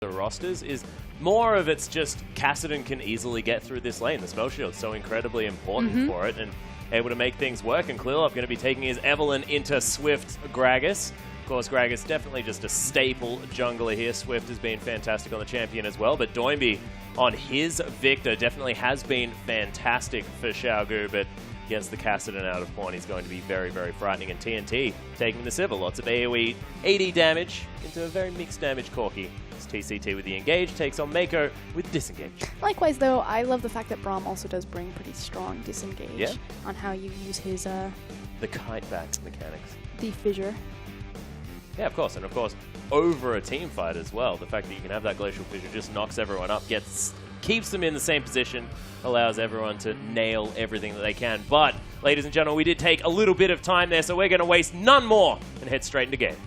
the rosters is more of it's just Kassadin can easily get through this lane. The spell shield's so incredibly important for it and able to make things work. And Clearlove going to be taking his Evelyn into Swift Gragas. Of course, Gragas definitely just a staple jungler here. Swift has been fantastic on the champion as well, but Doinby on his Victor definitely has been fantastic for Xiaogu, but against the Kassadin out of pawn, he's going to be very, very frightening. And TNT taking the Sivir. Lots of AoE 80 damage into a very mixed damage Corki. It's TCT with the engage, takes on Mako with disengage. Likewise, though, I love the fact that Braum also does bring pretty strong disengage on how you use his... the kite back mechanics. The fissure. Yeah, of course. And of course, over a team fight as well. The fact that you can have that glacial fissure just knocks everyone up, keeps them in the same position, allows everyone to nail everything that they can. But, ladies and gentlemen, we did take a little bit of time there, so we're going to waste none more and head straight into game.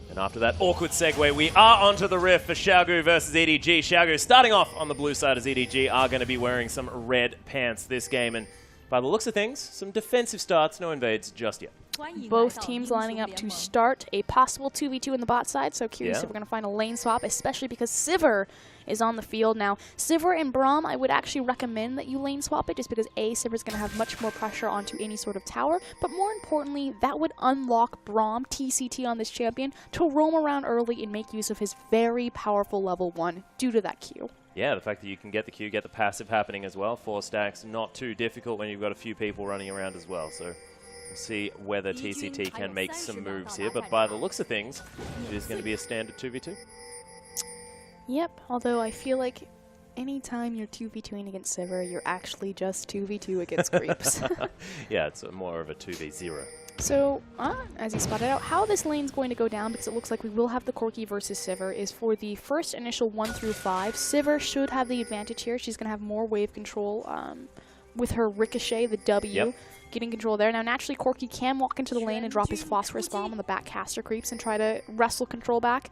And after that awkward segue, we are onto the riff for Xiaogu versus EDG. Xiaogu starting off on the blue side as EDG are going to be wearing some red pants this game. And by the looks of things, some defensive starts, no invades just yet. Both teams lining up to start a possible 2v2 in the bot side, so curious if we're going to find a lane swap, especially because Sivir is on the field. Now, Sivir and Braum, I would actually recommend that you lane swap it, just because A, Sivir's going to have much more pressure onto any sort of tower, but more importantly, that would unlock Braum, TCT on this champion, to roam around early and make use of his very powerful level 1 due to that Q. Yeah, the fact that you can get the Q, get the passive happening as well. 4 stacks, not too difficult when you've got a few people running around as well. So we'll see whether TCT can make some moves here. But by the looks of things, it is going to be a standard 2v2. Yep, although I feel like anytime you're 2v2ing against Sivir, you're actually just 2v2 against creeps. Yeah, it's more of a 2v0. So, as you spotted out, how this lane's going to go down, because it looks like we will have the Corki versus Sivir, is for the first initial 1 through 5. Sivir should have the advantage here. She's going to have more wave control with her Ricochet, the W, getting control there. Now, naturally, Corki can walk into the lane and drop his Phosphorus Bomb on the back caster creeps and try to wrestle control back.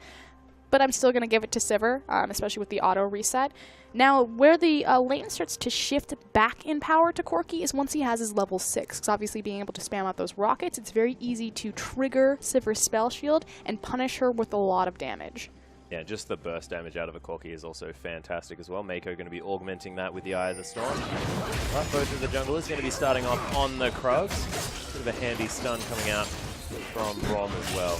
But I'm still going to give it to Sivir, especially with the auto reset. Now, where the lane starts to shift back in power to Corki is once he has his level 6. Because obviously being able to spam out those rockets, it's very easy to trigger Sivir's spell shield and punish her with a lot of damage. Yeah, just the burst damage out of a Corki is also fantastic as well. Mako going to be augmenting that with the Eye of the Storm. But both of the junglers going to be starting off on the Krugs. Bit of a handy stun coming out from Braum as well.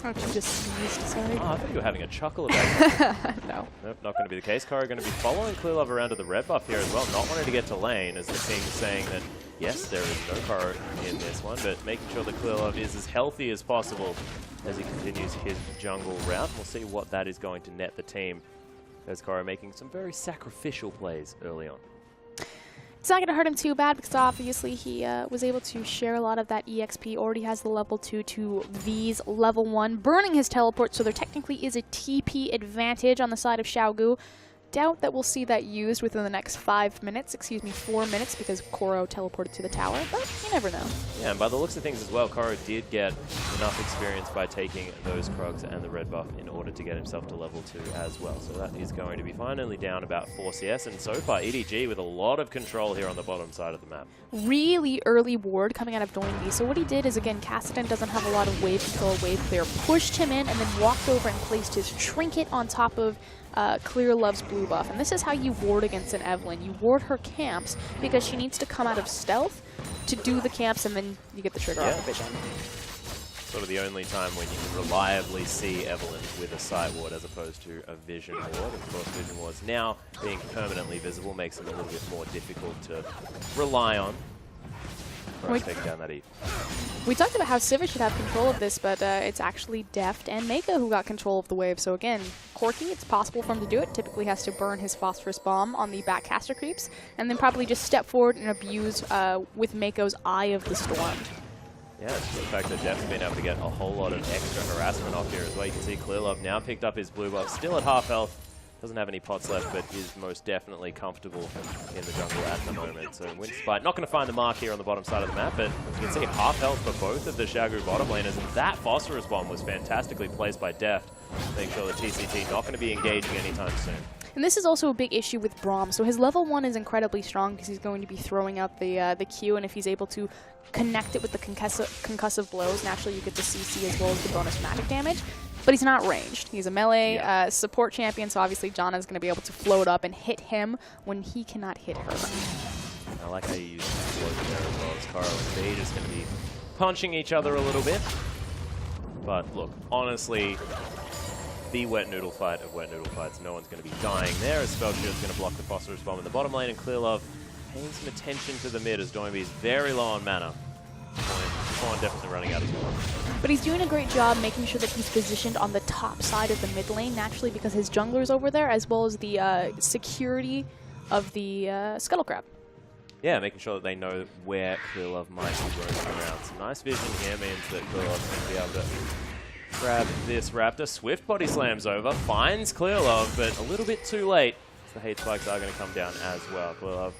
Oh, you just sneezed, sorry. Oh, I thought you were having a chuckle about that. No. Nope, not going to be the case. Kara going to be following Clearlove around to the red buff here as well, not wanting to get to lane, as the team is saying that, yes, there is no Kara in this one, but making sure that Clearlove is as healthy as possible as he continues his jungle route. We'll see what that is going to net the team, as Kara making some very sacrificial plays early on. It's not going to hurt him too bad because obviously he was able to share a lot of that EXP. Already has the level 2 to V's level 1, burning his teleport, so there technically is a TP advantage on the side of Xiaogu. Doubt that we'll see that used within the next 4 minutes, because Koro teleported to the tower, but you never know. Yeah, and by the looks of things as well, Koro did get enough experience by taking those Krugs and the red buff in order to get himself to level 2 as well. So that is going to be fine, only down about 4 CS, and so far EDG with a lot of control here on the bottom side of the map. Really early ward coming out of Doinby. So what he did is, again, Kassadin doesn't have a lot of wave control, wave clear, pushed him in and then walked over and placed his trinket on top of Clearlove's blue buff. And this is how you ward against an Evelyn. You ward her camps because she needs to come out of stealth to do the camps, and then you get the trigger off the vision. Sort of the only time when you can reliably see Evelyn with a sight ward as opposed to a vision ward. Of course, vision wards now being permanently visible makes them a little bit more difficult to rely on. Take down that E. We talked about how Sivir should have control of this, but it's actually Deft and Mako who got control of the wave. So again, Corki, it's possible for him to do it. Typically has to burn his Phosphorus Bomb on the back caster creeps, and then probably just step forward and abuse with Mako's Eye of the Storm. Yeah, it's the fact that Deft's been able to get a whole lot of extra harassment off here as well. You can see Clearlove now picked up his blue buff, still at half health. Doesn't have any pots left, but is most definitely comfortable in the jungle at the moment. So Windspite not going to find the mark here on the bottom side of the map, but as you can see, half health for both of the Xiaogu bottom laners, and that Phosphorus Bomb was fantastically placed by Deft, making sure the TCT not going to be engaging anytime soon. And this is also a big issue with Braum. So his level 1 is incredibly strong because he's going to be throwing out the Q, and if he's able to connect it with the concussive blows, naturally you get the CC as well as the bonus magic damage. But he's not ranged. He's a melee support champion, so obviously Janna's going to be able to float up and hit him when he cannot hit her. I like how you use float there as well as Caro and B just going to be punching each other a little bit. But look, honestly, the wet noodle fight of wet noodle fights, no one's going to be dying there as Spellshield's going to block the phosphorus bomb in the bottom lane, and Clearlove paying some attention to the mid as Doinby is very low on mana. Pawn definitely running out as well. But he's doing a great job making sure that he's positioned on the top side of the mid lane, naturally because his jungler's over there, as well as the security of the Scuttle Crab. Yeah, making sure that they know where Clearlove might be roaming around. Some nice vision here means that Clearlove's going to be able to grab this Raptor. Swift body slams over, finds Clearlove, but a little bit too late. The hate spikes are going to come down as well. Clearlove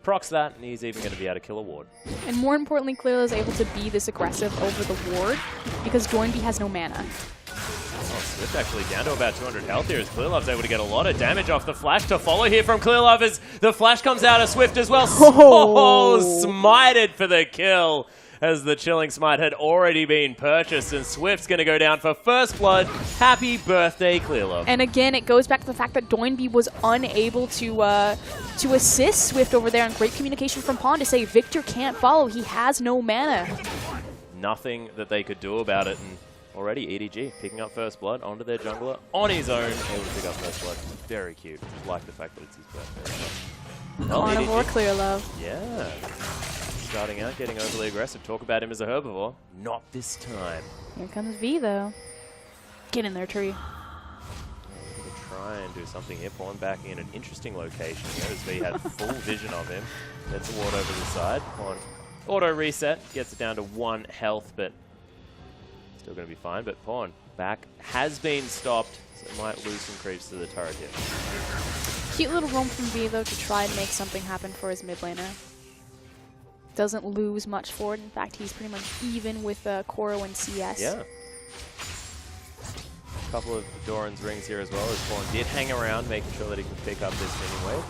procs that, and he's even going to be able to kill a ward. And more importantly, Clearlove is able to be this aggressive over the ward because Doinby has no mana. Swift actually down to about 200 health here as Clearlove's able to get a lot of damage off the flash to follow here from Clearlove as the flash comes out of Swift as well. Oh, smited for the kill as the Chilling Smite had already been purchased, and Swift's going to go down for first blood. Happy birthday, Clearlove. And again, it goes back to the fact that Doinby was unable to assist Swift over there, and great communication from Pawn to say Victor can't follow. He has no mana. Nothing that they could do about it, and already EDG picking up first blood onto their jungler on his own, able to pick up first blood. Very cute. Just like the fact that it's his birthday. Well, Carnivore Clearlove. Yeah. Starting out, getting overly aggressive. Talk about him as a herbivore. Not this time. Here comes V, though. Get in there, tree. Try and do something here. Pawn back in an interesting location here as V had full vision of him. Gets a ward over the side. Pawn auto reset. Gets it down to 1 health, but still going to be fine. But Pawn back has been stopped, so it might lose some creeps to the turret here. Cute little roam from V, though, to try and make something happen for his mid laner. Doesn't lose much for it. In fact, he's pretty much even with Koro and CS. Yeah. A couple of Doran's rings here as well, as Pawn did hang around, making sure that he can pick up this spinning wave.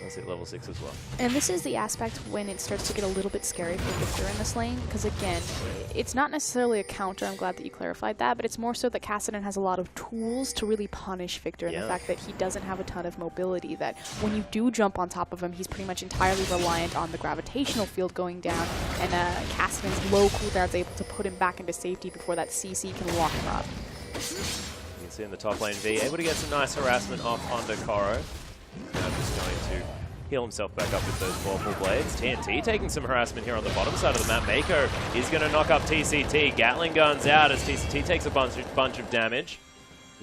That's at level 6 as well. And this is the aspect when it starts to get a little bit scary for Victor in this lane, because again, it's not necessarily a counter, I'm glad that you clarified that, but it's more so that Kassadin has a lot of tools to really punish Victor, and the fact that he doesn't have a ton of mobility, that when you do jump on top of him, he's pretty much entirely reliant on the gravitational field going down, and Kassadin's low cooldown is able to put him back into safety before that CC can lock him up. You can see in the top lane, V able to get some nice harassment off onto Koro. Now just going to heal himself back up with those Vorpal Blades. TNT taking some harassment here on the bottom side of the map. Mako is going to knock up TCT. Gatling guns out as TCT takes a bunch of damage.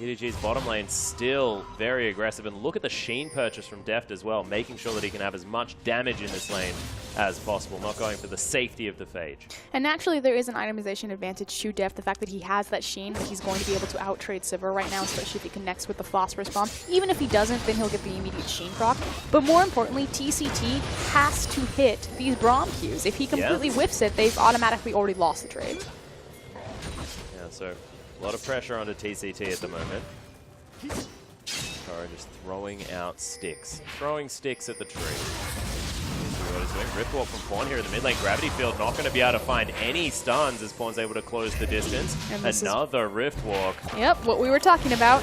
EDG's bottom lane still very aggressive. And look at the Sheen purchase from Deft as well, making sure that he can have as much damage in this lane as possible, not going for the safety of the Phage. And naturally, there is an itemization advantage to Deft. The fact that he has that Sheen, that he's going to be able to out-trade Sivir right now, especially if he connects with the Phosphorus Bomb. Even if he doesn't, then he'll get the immediate Sheen proc. But more importantly, TCT has to hit these Braum Qs. If he completely whiffs it, they've automatically already lost the trade. Yeah, so a lot of pressure onto TCT at the moment. Koro just throwing out sticks. Throwing sticks at the tree. What he's doing. Riftwalk from Pawn here in the mid lane. Gravity Field not going to be able to find any stuns as Pawn's able to close the distance. Another Riftwalk. Yep, what we were talking about.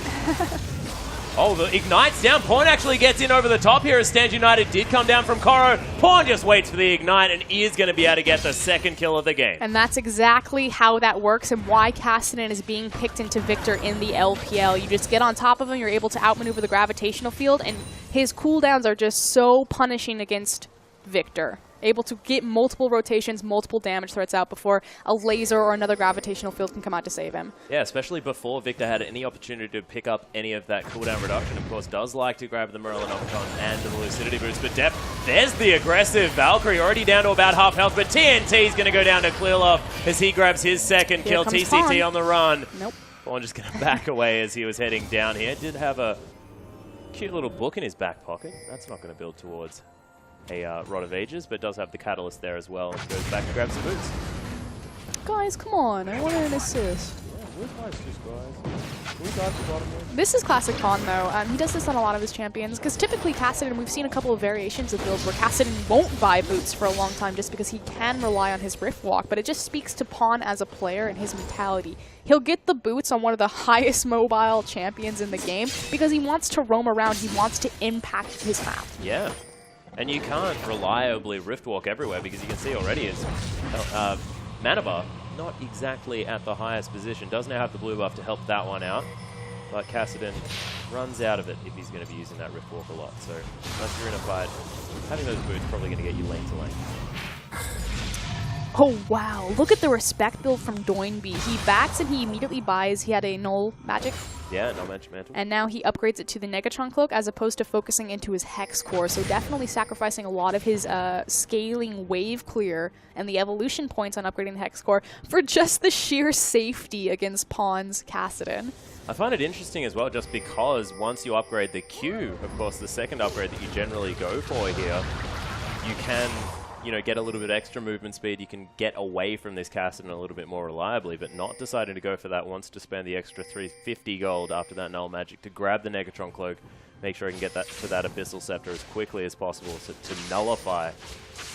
Oh, the Ignite's down. Pawn actually gets in over the top here as Stand United did come down from Koro. Pawn just waits for the Ignite and is going to be able to get the second kill of the game. And that's exactly how that works and why Kassadin is being picked into Victor in the LPL. You just get on top of him, you're able to outmaneuver the gravitational field, and his cooldowns are just so punishing against Victor. Able to get multiple rotations, multiple damage threats out before a laser or another gravitational field can come out to save him. Yeah, especially before Victor had any opportunity to pick up any of that cooldown reduction. Of course, does like to grab the Merlin Opticon and the Lucidity boost, but Deft, there's the aggressive Valkyrie already down to about half health, but TNT is going to go down to Clearlove as he grabs his second kill. TCT Pawn on the run. Nope. Pawn just going to back away as he was heading down here. Did have a cute little book in his back pocket. That's not going to build towards a Rod of Ages, but does have the Catalyst there as well. And goes back and grabs some boots. Guys, come on. I want an assist. Yeah, where's my assist, guys? Can we dive to the bottom lane? This is classic Pawn, though. He does this on a lot of his champions, because typically Kassadin, we've seen a couple of variations of builds where Kassadin won't buy boots for a long time just because he can rely on his Rift Walk, but it just speaks to Pawn as a player and his mentality. He'll get the boots on one of the highest mobile champions in the game because he wants to roam around, he wants to impact his map. Yeah. And you can't reliably Rift Walk everywhere because you can see already his mana bar not exactly at the highest position. Does now have the blue buff to help that one out. But Kassadin runs out of it if he's going to be using that Rift Walk a lot. So unless you're in a fight, having those boots probably going to get you lane to lane. Oh wow, look at the respect build from W9D2. He backs and he immediately buys. He had a null magic. Yeah, null magic mantle. And now he upgrades it to the Negatron Cloak as opposed to focusing into his Hex Core. So definitely sacrificing a lot of his scaling wave clear and the evolution points on upgrading the Hex Core for just the sheer safety against Pawn's Kassadin. I find it interesting as well just because once you upgrade the Q, of course the second upgrade that you generally go for here, you can get a little bit extra movement speed. You can get away from this Kassadin a little bit more reliably, but not deciding to go for that, wants to spend the extra 350 gold after that null magic to grab the Negatron Cloak, make sure I can get that to that Abyssal Scepter as quickly as possible to nullify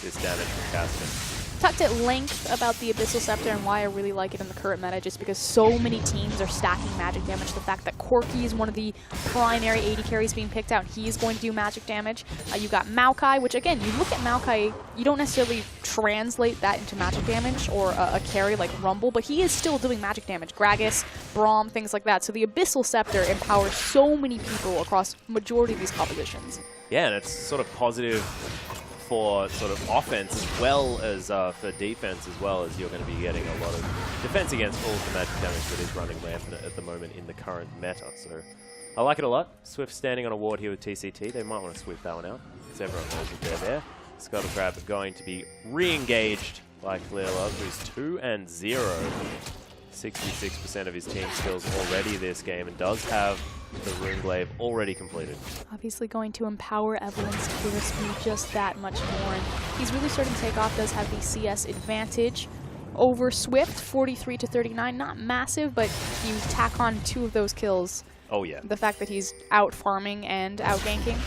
this damage from Kassadin. Talked at length about the Abyssal Scepter and why I really like it in the current meta, just because so many teams are stacking magic damage. The fact that Corki is one of the primary AD carries being picked out, he is going to do magic damage. You got Maokai, which again, you look at Maokai, you don't necessarily translate that into magic damage or a carry like Rumble, but he is still doing magic damage. Gragas, Braum, things like that. So the Abyssal Scepter empowers so many people across majority of these compositions. Yeah, and it's sort of positive for sort of offense as well as for defense, as well as you're going to be getting a lot of defense against all of the magic damage that is running rampant at the moment in the current meta. So I like it a lot. Swift standing on a ward here with TCT. They might want to sweep that one out because everyone knows that they're there. Scuttle Crab going to be re-engaged by Clearlove, who's 2-0. 66% of his team skills already this game and does have the Rune Glaive already completed. Obviously going to empower Evelyn's clear speed just that much more. And he's really starting to take off, does have the CS advantage over Swift, 43 to 39. Not massive, but you tack on 2 of those kills. Oh yeah. The fact that he's out farming and out ganking.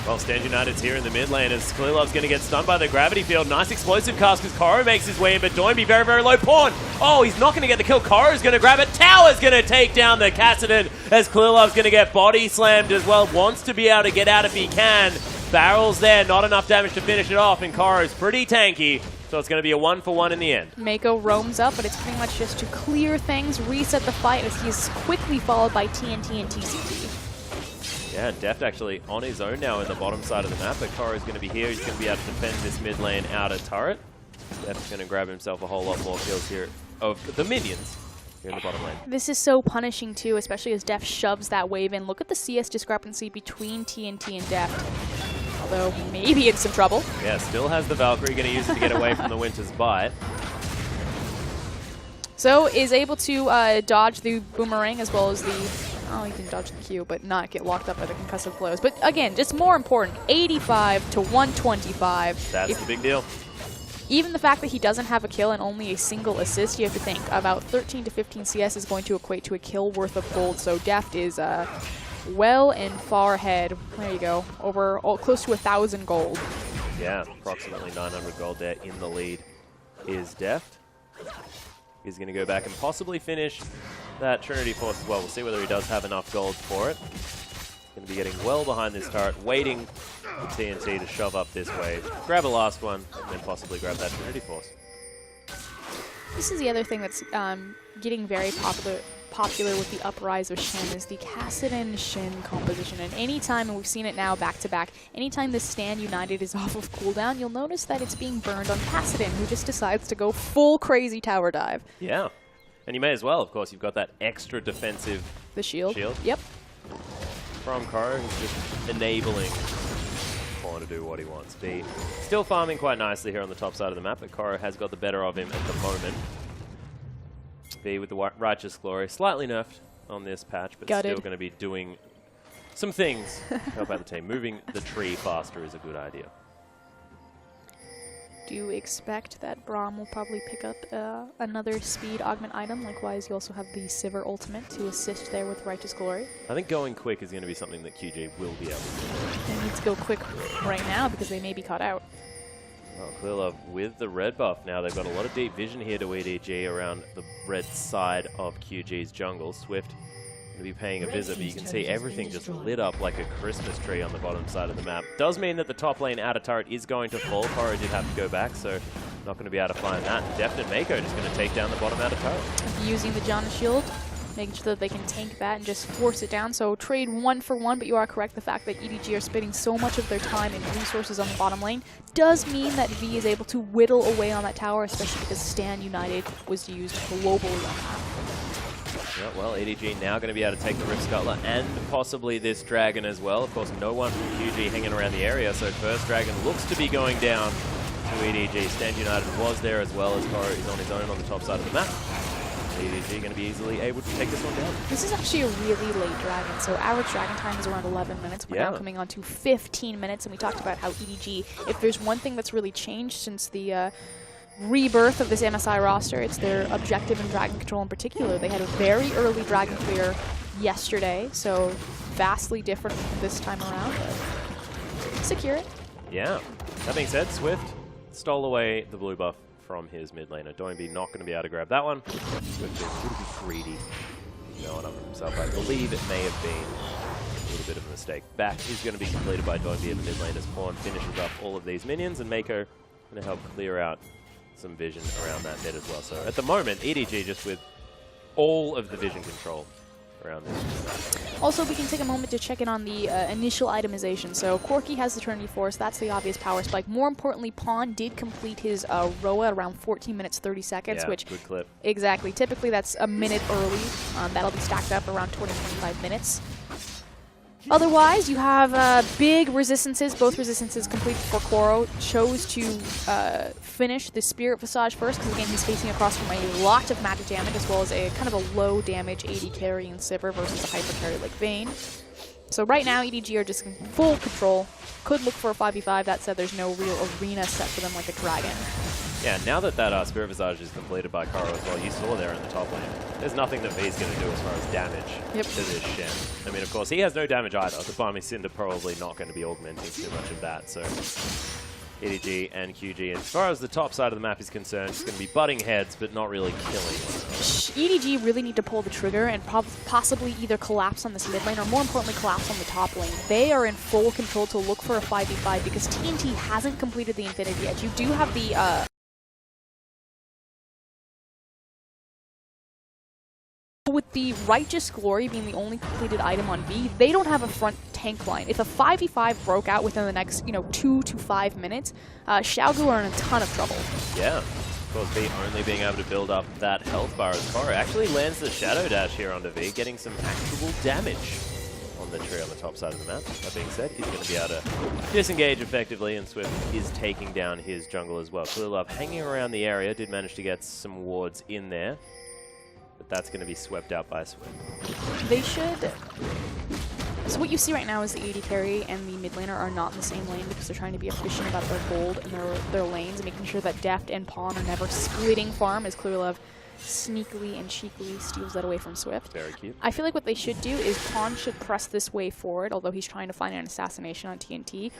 Well, Stand United's here in the mid lane as Clearlove's going to get stunned by the gravity field. Nice explosive cast because Koro makes his way in, but W9D2 very, very low. Pawn. Oh, he's not going to get the kill. Koro's going to grab it. Tower's going to take down the Kassadin as Clearlove's going to get body slammed as well. Wants to be able to get out if he can. Barrels there, not enough damage to finish it off, and Koro's pretty tanky. So it's going to be a 1-for-1 in the end. Mako roams up, but it's pretty much just to clear things, reset the fight as he's quickly followed by TNT and TCT. Yeah, Deft actually on his own now in the bottom side of the map, but Koro's going to be here. He's going to be able to defend this mid lane outer turret. Deft's going to grab himself a whole lot more kills here of the minions here in the bottom lane. This is so punishing too, especially as Deft shoves that wave in. Look at the CS discrepancy between TNT and Deft. Although maybe in some trouble. Yeah, still has the Valkyrie, going to use it to get away from the Winter's Bite. So is able to dodge the boomerang as well as the... Oh, he can dodge the Q, but not get locked up by the concussive blows. But again, just more important, 85 to 125. That's the big deal. Even the fact that he doesn't have a kill and only a single assist, you have to think about 13 to 15 CS is going to equate to a kill worth of gold. So Deft is well and far ahead. There you go. Over close to 1,000 gold. Yeah, approximately 900 gold there in the lead is Deft. He's going to go back and possibly finish that Trinity Force as well. We'll see whether he does have enough gold for it. Going to be getting well behind this turret, waiting for TNT to shove up this wave, grab a last one, and then possibly grab that Trinity Force. This is the other thing that's getting very popular with the uprise of Shen is the Kassadin Shen composition. And anytime, and we've seen it now back to back, anytime this Stand United is off of cooldown, you'll notice that it's being burned on Kassadin, who just decides to go full crazy tower dive. Yeah. And you may as well, of course, you've got that extra defensive The shield. shield. Yep. From Koro, who's just enabling Pawn to do what he wants. B still farming quite nicely here on the top side of the map, but Koro has got the better of him at the moment. B with the Righteous Glory, slightly nerfed on this patch, but still going to be doing some things to help out the team. Moving the tree faster is a good idea. do expect that Braum will probably pick up another speed augment item. Likewise, you also have the Sivir ultimate to assist there with Righteous Glory. I think going quick is going to be something that QG will be able to do. They need to go quick right now because they may be caught out. Well, Clearlove with the red buff now. They've got a lot of deep vision here to EDG around the red side of QG's jungle. Swift going to be paying a visit, but you can see everything just lit up like a Christmas tree on the bottom side of the map. Does mean that the top lane outer turret is going to fall. Koro did have to go back, so not going to be able to find that. Deft and Mako just going to take down the bottom outer turret. Using the Janna shield, making sure that they can tank that and just force it down. So trade 1 for 1, but you are correct. The fact that EDG are spending so much of their time and resources on the bottom lane does mean that V is able to whittle away on that tower, especially because Stand United was used globally on that. Yeah, well, EDG now going to be able to take the Rift Scuttler and possibly this Dragon as well. Of course, no one from QG hanging around the area, so first Dragon looks to be going down to EDG. Stand United was there as well, as Koro is on his own on the top side of the map. EDG going to be easily able to take this one down. This is actually a really late Dragon, so average Dragon time is around 11 minutes. We're now coming on to 15 minutes, and we talked about how EDG, if there's one thing that's really changed since the rebirth of this MSI roster, it's their objective and Dragon control in particular. They had a very early Dragon clear yesterday, so vastly different this time around, but secure it. Yeah. That being said, Swift stole away the blue buff from his mid laner. Doinby not going to be able to grab that one. Swift is a little bit greedy. No one up for himself. I believe it may have been a little bit of a mistake. Back is going to be completed by Doinby in the mid lane as Pawn finishes up all of these minions, and Mako going to help clear out some vision around that mid as well. So at the moment, EDG just with all of the vision control around this. Also, we can take a moment to check in on the initial itemization. So Corki has the Trinity Force, that's the obvious power spike. More importantly, Pawn did complete his Roa at around 14 minutes 30 seconds, yeah, which good clip. Exactly. Typically that's a minute early. That'll be stacked up around 20-25 minutes. Otherwise, you have big resistances. Both resistances complete for Koro. Chose to finish the Spirit Visage first, because again, he's facing across from a lot of magic damage, as well as a kind of a low damage AD carry in Sivir versus a hyper carry like Vayne. So right now, EDG are just in full control. Could look for a 5v5. That said, there's no real arena set for them like a Dragon. Yeah, now that that Spirit Visage is completed by Koro as well, you saw there in the top lane, there's nothing that V's going to do as far as damage to this Shen. I mean, of course, he has no damage either. The Balmy Cinder probably not going to be augmenting too much of that, so EDG and QG. And as far as the top side of the map is concerned, it's going to be butting heads, but not really killing. EDG really need to pull the trigger and possibly either collapse on this mid lane, or more importantly, collapse on the top lane. They are in full control to look for a 5v5 because TNT hasn't completed the Infinity yet. You do have the with the Righteous Glory being the only completed item on V, they don't have a front tank line. If a 5v5 broke out within the next, 2 to 5 minutes, Xiao are in a ton of trouble. Yeah. Of course, V only being able to build up that health bar as Koro actually lands the Shadow Dash here onto V, getting some actual damage on the tree on the top side of the map. That being said, he's going to be able to disengage effectively, and Swift is taking down his jungle as well. Clearlove hanging around the area, did manage to get some wards in there, but that's going to be swept out by Swift. They should... So what you see right now is the AD carry and the mid laner are not in the same lane because they're trying to be efficient about their gold and their lanes, making sure that Deft and Pawn are never splitting farm, as Clearlove sneakily and cheekily steals that away from Swift. Very cute. I feel like what they should do is Pawn should press this way forward, although he's trying to find an assassination on TNT,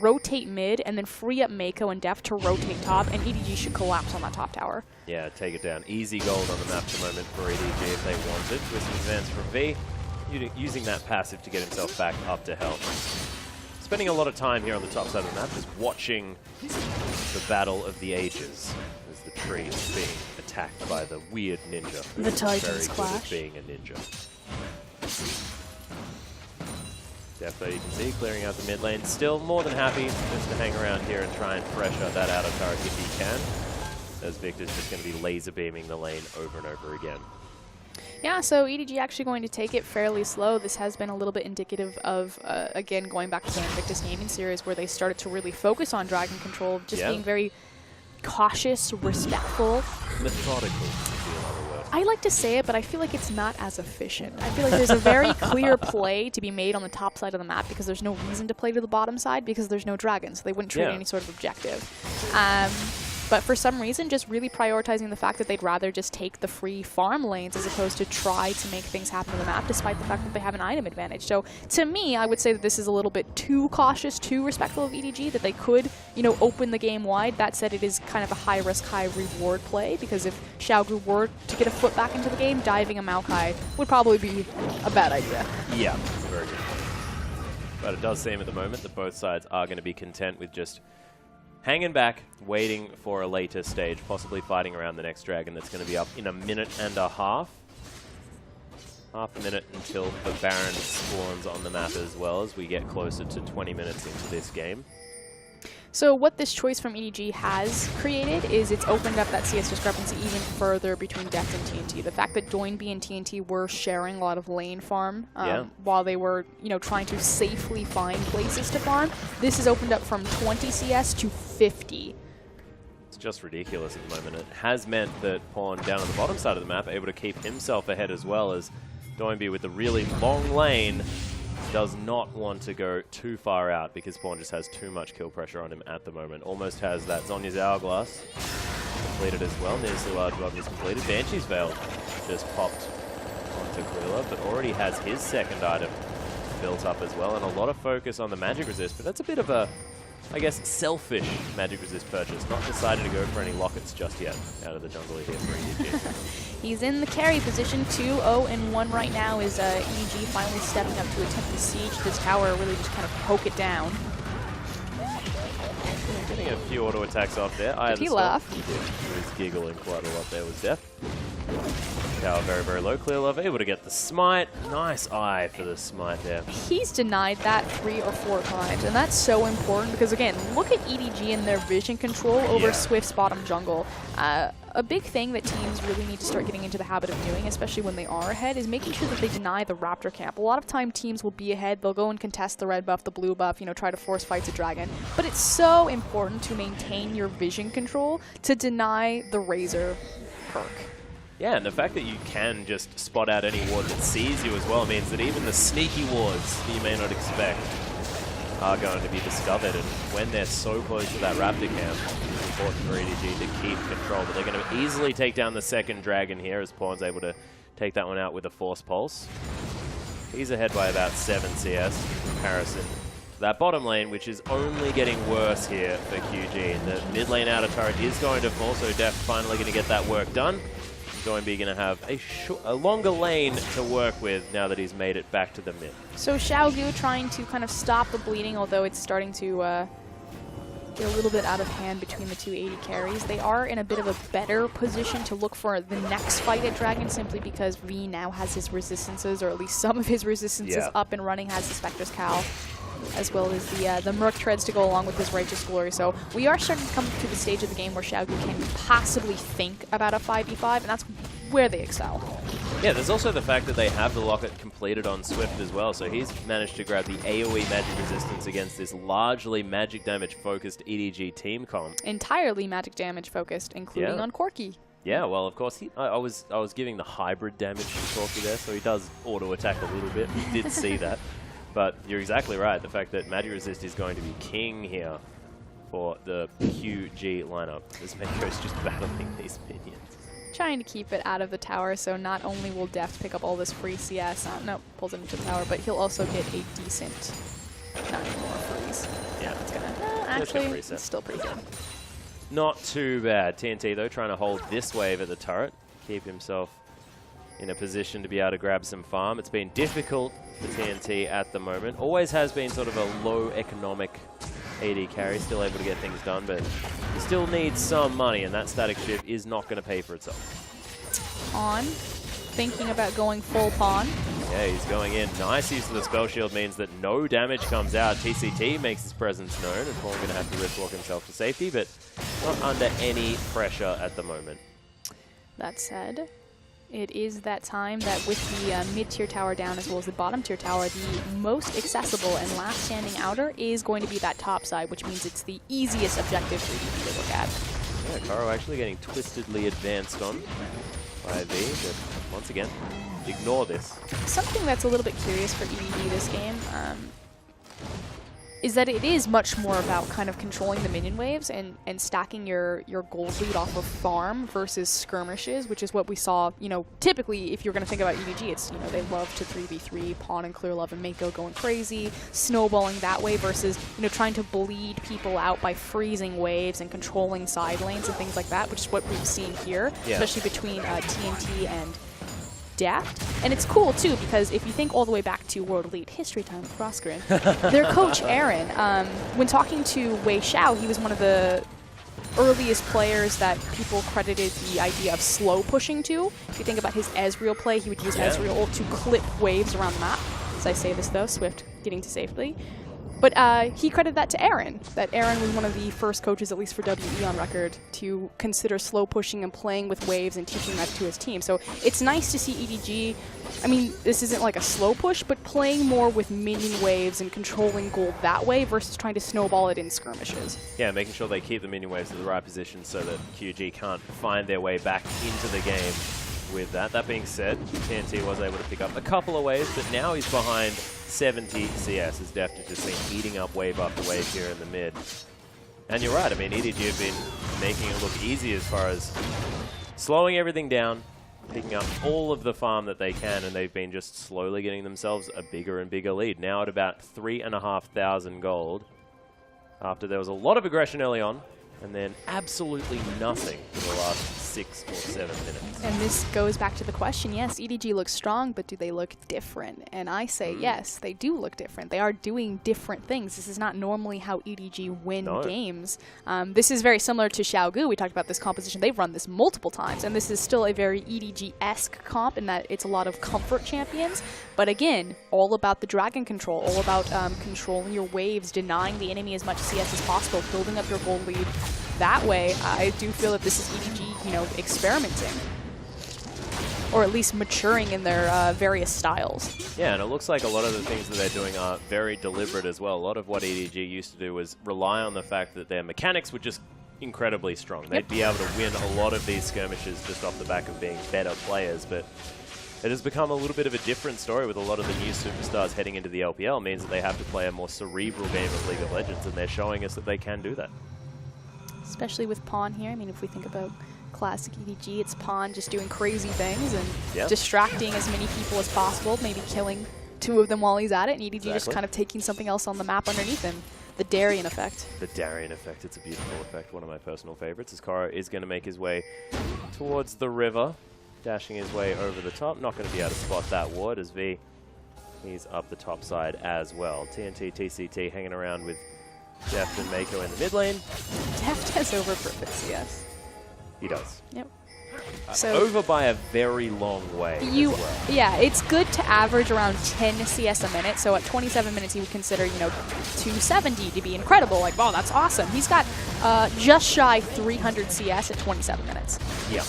rotate mid, and then free up Mako and Deft to rotate top, and EDG should collapse on that top tower. Yeah, take it down. Easy gold on the map at the moment for EDG if they want it. Twisting advance from V, using that passive to get himself back up to health. Spending a lot of time here on the top side of the map just watching the battle of the ages as the tree is being attacked by the weird ninja. The Titans very clash. good at being a ninja. Defo, you can see, clearing out the mid lane. Still more than happy just to hang around here and try and pressure that outer turret if he can, as Victor's just going to be laser beaming the lane over and over again. Yeah, so EDG actually going to take it fairly slow. This has been a little bit indicative of, again, going back to the Invictus Gaming series where they started to really focus on dragon control, just being very cautious, respectful. Methodical, would be another word. I like to say it, but I feel like it's not as efficient. I feel like there's a very clear play to be made on the top side of the map because there's no reason to play to the bottom side because there's no dragon, so they wouldn't trade any sort of objective. But for some reason, just really prioritizing the fact that they'd rather just take the free farm lanes as opposed to try to make things happen on the map, despite the fact that they have an item advantage. So to me, I would say that this is a little bit too cautious, too respectful of EDG, that they could, you know, open the game wide. That said, it is kind of a high-risk, high-reward play, because if Xiaogu were to get a foot back into the game, diving a Maokai would probably be a bad idea. Yeah, very good. But it does seem at the moment that both sides are going to be content with just hanging back, waiting for a later stage, possibly fighting around the next dragon that's going to be up in 1.5 minutes. Half a minute until the Baron spawns on the map as well, as we get closer to 20 minutes into this game. So what this choice from EDG has created is it's opened up that CS discrepancy even further between Deft and TNT. The fact that W9D and TNT were sharing a lot of lane farm while they were, you know, trying to safely find places to farm, this has opened up from 20 CS to 50. It's just ridiculous at the moment. It has meant that Pawn down on the bottom side of the map able to keep himself ahead as well, as W9D with the really long lane does not want to go too far out because Pawn just has too much kill pressure on him at the moment. Almost has that Zhonya's Hourglass completed as well. Nearly large weapon is completed. Banshee's Veil just popped onto Quilla, but already has his second item built up as well. And a lot of focus on the magic resist, but that's a bit of a, I guess, selfish magic resist purchase. Not decided to go for any lockets just yet out of the jungle here for EDG. He's in the carry position, 2-0-1 right now is EDG finally stepping up to attempt to siege this tower, really just kind of poke it down. Getting a few auto attacks off there. Did he laugh? He did. He was giggling quite a lot there with Def. Qiao very, very low. Clear love, able to get the smite. Nice eye for the smite there. He's denied that 3 or 4 times, and that's so important because, again, look at EDG and their vision control over Swift's bottom jungle. A big thing that teams really need to start getting into the habit of doing, especially when they are ahead, is making sure that they deny the Raptor camp. A lot of time teams will be ahead, they'll go and contest the red buff, the blue buff, you know, try to force fights a dragon. But it's so important to maintain your vision control to deny the Razor perk. Yeah, and the fact that you can just spot out any ward that sees you as well means that even the sneaky wards that you may not expect are going to be discovered. And when they're so close to that Raptor camp, it's important for EDG to keep control. But they're going to easily take down the second dragon here, as Pawn's able to take that one out with a Force Pulse. He's ahead by about 7 CS in comparison to that bottom lane, which is only getting worse here for QG. The mid lane outer turret is going to fall, so Def finally going to get that work done. W9D going to have a longer lane to work with now that he's made it back to the mid. So Xiaogu trying to kind of stop the bleeding, although it's starting to get a little bit out of hand between the two AD carries. They are in a bit of a better position to look for the next fight at Dragon, simply because V now has his resistances, or at least some of his resistances up and running, has the Spectre's Cowl, as well as the Merc Treads to go along with his Righteous Glory. So we are starting to come to the stage of the game where Xiaogu can possibly think about a 5v5, and that's where they excel. Yeah, there's also the fact that they have the locket completed on Swift as well, so he's managed to grab the AoE magic resistance against this largely magic damage focused EDG team comp. Entirely magic damage focused, including on Corki. Yeah, well, of course, I was giving the hybrid damage to Corki there, so he does auto attack a little bit. We did see that. But you're exactly right, the fact that magic resist is going to be king here for the QG lineup. This Metro's just battling these minions. Trying to keep it out of the tower, so not only will Deft pick up all this free CS, pulls it into the tower, but he'll also get a decent, not more freeze. Yeah. It's gonna, actually, it's still pretty good. Not too bad. TNT, though, trying to hold this wave at the turret, keep himself in a position to be able to grab some farm. It's been difficult for TNT at the moment. Always has been sort of a low economic AD carry, still able to get things done, but he still needs some money, and that static shift is not going to pay for itself. On, thinking about going full pawn. Yeah, he's going in. Nice use of the spell shield means that no damage comes out. TCT makes his presence known, and Paul going to have to risk walk himself to safety, but not under any pressure at the moment. That said, it is that time that with the mid-tier tower down as well as the bottom-tier tower, the most accessible and last standing outer is going to be that top side, which means it's the easiest objective for EDG to look at. Yeah, Karo actually getting twistedly advanced on by V, but once again, ignore this. Something that's a little bit curious for EDG this game is that it is much more about kind of controlling the minion waves and stacking your gold lead off of farm versus skirmishes, which is what we saw, you know, typically if you're going to think about EDG, it's, you know, they love to 3v3, Pawn and Clear Love and Mako going crazy, snowballing that way versus, you know, trying to bleed people out by freezing waves and controlling side lanes and things like that, which is what we've seen here, especially between TNT and Daft. And it's cool too because if you think all the way back to World Elite history time with Crossgrid, their coach Aaron, when talking to Wei Xiao, he was one of the earliest players that people credited the idea of slow pushing to. If you think about his Ezreal play, he would use Ezreal to clip waves around the map. As I say this though, Swift getting to safety. But he credited that to Aaron, that Aaron was one of the first coaches, at least for WE on record, to consider slow pushing and playing with waves and teaching that to his team. So it's nice to see EDG, I mean, this isn't like a slow push, but playing more with minion waves and controlling gold that way versus trying to snowball it in skirmishes. Yeah, making sure they keep the minion waves in the right position so that QG can't find their way back into the game with that. That being said, TNT was able to pick up a couple of waves, but now he's behind 70 CS as Deft has just been eating up wave after wave here in the mid. And you're right, I mean, EDG have been making it look easy as far as slowing everything down, picking up all of the farm that they can, and they've been just slowly getting themselves a bigger and bigger lead. Now at about 3,500 gold, after there was a lot of aggression early on, and then absolutely nothing for the last 6 or 7 minutes. And this goes back to the question, yes, EDG looks strong, but do they look different? And I say yes, they do look different. They are doing different things. This is not normally how EDG win games. This is very similar to Xiaogu. We talked about this composition. They've run this multiple times, and this is still a very EDG-esque comp in that it's a lot of comfort champions. But again, all about the dragon control, all about controlling your waves, denying the enemy as much CS as possible, building up your gold lead. That way, I do feel that this is EDG, you know, experimenting. Or at least maturing in their various styles. Yeah, and it looks like a lot of the things that they're doing are very deliberate as well. A lot of what EDG used to do was rely on the fact that their mechanics were just incredibly strong. They'd be able to win a lot of these skirmishes just off the back of being better players, but it has become a little bit of a different story with a lot of the new superstars heading into the LPL. It means that they have to play a more cerebral game of League of Legends, and they're showing us that they can do that. Especially with Pawn here. I mean, if we think about classic EDG, it's Pawn just doing crazy things and distracting as many people as possible, maybe killing 2 of them while he's at it, and EDG just kind of taking something else on the map underneath him. The Darien effect. The Darien effect, it's a beautiful effect, one of my personal favorites, as Karo is going to make his way towards the river, dashing his way over the top. Not going to be able to spot that ward as V, he's up the top side as well. TNT, TCT hanging around with Deft and Mako in the mid lane. Deft has over perfect CS. He does. Yep. So over by a very long way as well. Yeah, it's good to average around 10 CS a minute. So at 27 minutes, you would consider, you know, 270 to be incredible. Like, wow, that's awesome. He's got just shy 300 CS at 27 minutes. Yeah.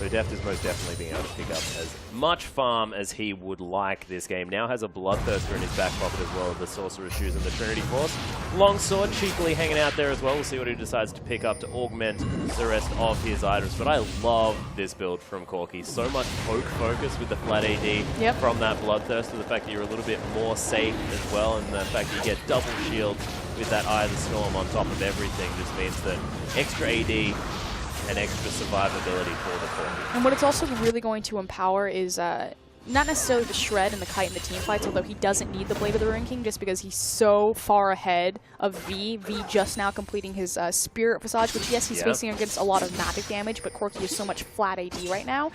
So Deft is most definitely being able to pick up as much farm as he would like this game. Now has a Bloodthirster in his back pocket as well, the Sorcerer's Shoes and the Trinity Force. Longsword cheekily hanging out there as well. We'll see what he decides to pick up to augment the rest of his items. But I love this build from Corki. So much poke focus with the flat AD from that Bloodthirster. The fact that you're a little bit more safe as well, and the fact that you get double shield with that Eye of the Storm on top of everything just means that extra AD and extra survivability for the Corki. And what it's also really going to empower is not necessarily the Shred and the Kite in the team fights, although he doesn't need the Blade of the Ruin King just because he's so far ahead of V. V just now completing his Spirit Visage, which yes, he's facing against a lot of magic damage, but Corki is so much flat AD right now.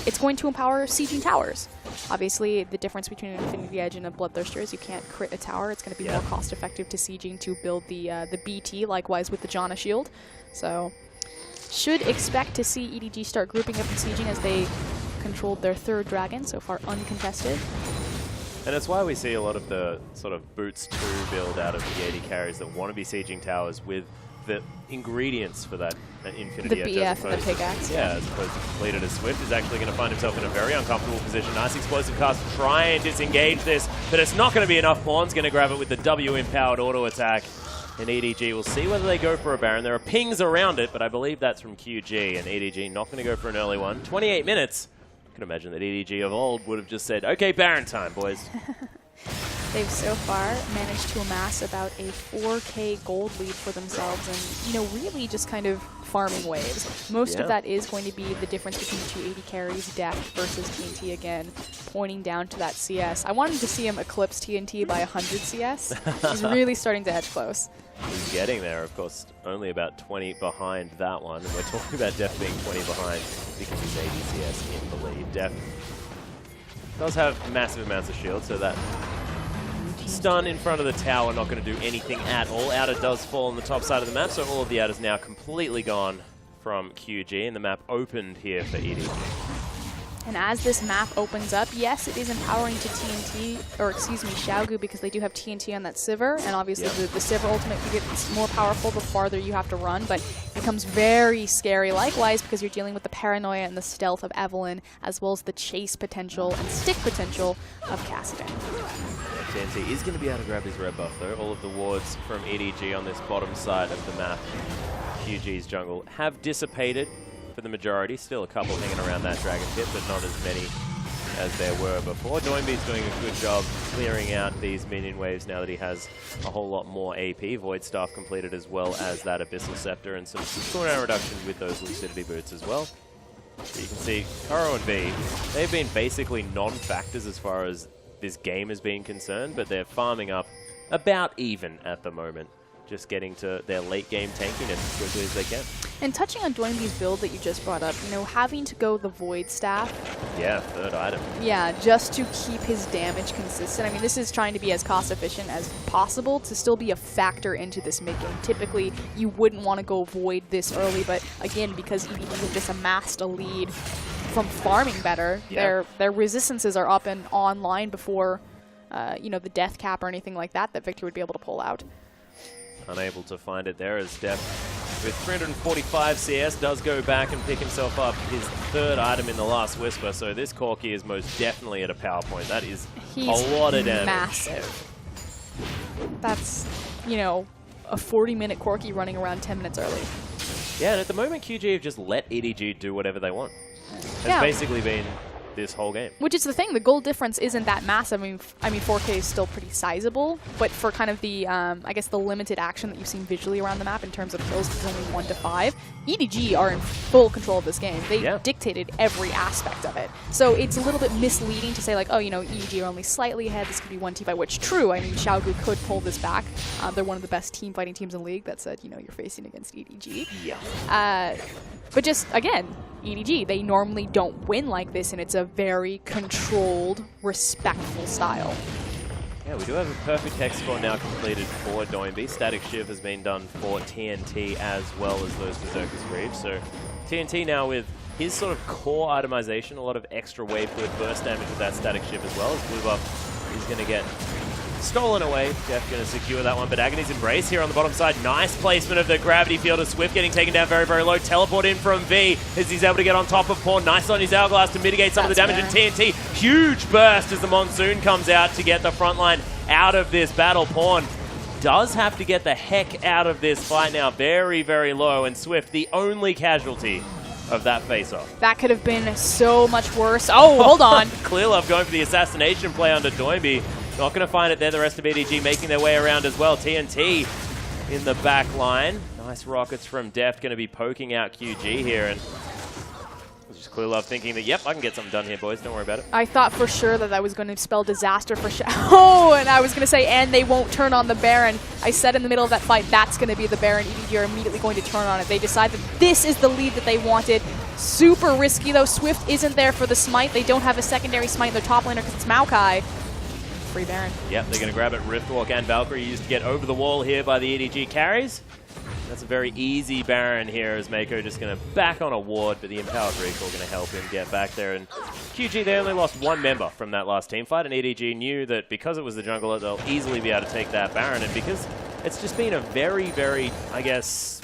It's going to empower sieging towers. Obviously, the difference between an Infinity Edge and a Bloodthirster is you can't crit a tower. It's going to be more cost effective to sieging to build the BT, likewise with the Janna Shield. So should expect to see EDG start grouping up and sieging as they controlled their 3rd dragon, so far uncontested. And it's why we see a lot of the sort of Boots 2 build out of the AD carries that want to be sieging towers with the ingredients for that Infinity Edge. The BF and the pickaxe. Yeah, as opposed to completed as Swift is actually going to find himself in a very uncomfortable position. Nice explosive cast to try and disengage this, but it's not going to be enough. Pawn's going to grab it with the W-empowered auto attack. And EDG will see whether they go for a Baron. There are pings around it, but I believe that's from QG, and EDG not going to go for an early one. 28 minutes. I can imagine that EDG of old would have just said, okay, Baron time, boys. They've so far managed to amass about a 4K gold lead for themselves and, you know, really just kind of farming waves. Most of that is going to be the difference between the 280 carries, Deft versus TNT again, pointing down to that CS. I wanted to see him eclipse TNT by 100 CS. He's really starting to edge close. He's getting there, of course, only about 20 behind that one. And we're talking about Deft being 20 behind because he's 80 CS in the lead. Deft does have massive amounts of shield, so that stun in front of the tower not going to do anything at all. Outer does fall on the top side of the map, so all of the outer's now completely gone from QG, and the map opened here for EDG. And as this map opens up, yes, it is empowering to TNT, or excuse me, Xiaogu, because they do have TNT on that Sivir, and obviously the Sivir ultimate gets more powerful the farther you have to run, but it becomes very scary likewise because you're dealing with the paranoia and the stealth of Evelynn, as well as the chase potential and stick potential of Kassadin. TNT is going to be able to grab his red buff though. All of the wards from EDG on this bottom side of the map, QG's jungle, have dissipated for the majority. Still a couple hanging around that dragon pit, but not as many as there were before. Doinby's doing a good job clearing out these minion waves now that he has a whole lot more AP. Void Staff completed as well as that Abyssal Scepter and some cooldown reductions with those Lucidity Boots as well. So you can see Kuro and B, they've been basically non-factors as far as this game has been concerned, but they're farming up about even at the moment. Just getting to their late game tankiness as quickly as they can. And touching on Doinby's build that you just brought up, you know, having to go the Void Staff. Yeah, third item. Yeah, just to keep his damage consistent. I mean, this is trying to be as cost efficient as possible to still be a factor into this mid game. Typically, you wouldn't want to go Void this early, but again, because EDG have just amassed a lead from farming better, their resistances are up and online before, you know, the death cap or anything like that Victor would be able to pull out. Unable to find it there as Deft, with 345 CS, does go back and pick himself up his third item in the last Whisper. So this Corki is most definitely at a power point. That is a lot of damage. Massive. That's, you know, a 40-minute Corki running around 10 minutes early. Yeah, and at the moment QG have just let EDG do whatever they want. It's basically been this whole game. Which is the thing, the goal difference isn't that massive. I mean 4K is still pretty sizable, but for kind of the, I guess the limited action that you've seen visually around the map in terms of kills, it's only 1 to 5. EDG are in full control of this game. They dictated every aspect of it. So it's a little bit misleading to say like, oh, you know, EDG are only slightly ahead, this could be 1 T5, which true. I mean, Xiaogu could pull this back. They're one of the best team fighting teams in the league. That said, you know, you're facing against EDG. Yeah. But just, again, EDG, they normally don't win like this, and it's a very controlled, respectful style. Yeah, we do have a perfect hex score now completed for Doinby. Static Shiv has been done for TNT as well as those Berserker's Greaves. So TNT now with his sort of core itemization, a lot of extra wave fluid burst damage with that Static Shiv as well. As Blue Buff is going to get stolen away. Jeff going to secure that one, but Agony's Embrace here on the bottom side. Nice placement of the gravity field of Swift getting taken down very, very low. Teleport in from V as he's able to get on top of Pawn. Nice on his Hourglass to mitigate some of the damage. And TNT, huge burst as the Monsoon comes out to get the front line out of this battle. Pawn does have to get the heck out of this fight now. Very, very low. And Swift, the only casualty of that face-off. That could have been so much worse. Oh, hold on. Clearlove going for the assassination play under Doinby. Not going to find it there. The rest of EDG making their way around as well. TNT in the back line. Nice rockets from Deft, going to be poking out QG here. And just Clearlove thinking that, yep, I can get something done here, boys. Don't worry about it. I thought for sure that that was going to spell disaster for Oh, and I was going to say, and they won't turn on the Baron. I said in the middle of that fight, that's going to be the Baron. EDG are immediately going to turn on it. They decide that this is the lead that they wanted. Super risky, though. Swift isn't there for the smite. They don't have a secondary smite in their top laner because it's Maokai. Free Baron. Yep, they're going to grab it. Riftwalk and Valkyrie used to get over the wall here by the EDG carries. That's a very easy Baron here as Mako just going to back on a ward, but the Empowered Recall going to help him get back there. And QG, they only lost 1 member from that last team fight, and EDG knew that because it was the jungler, they'll easily be able to take that Baron. And because it's just been a very, very, I guess,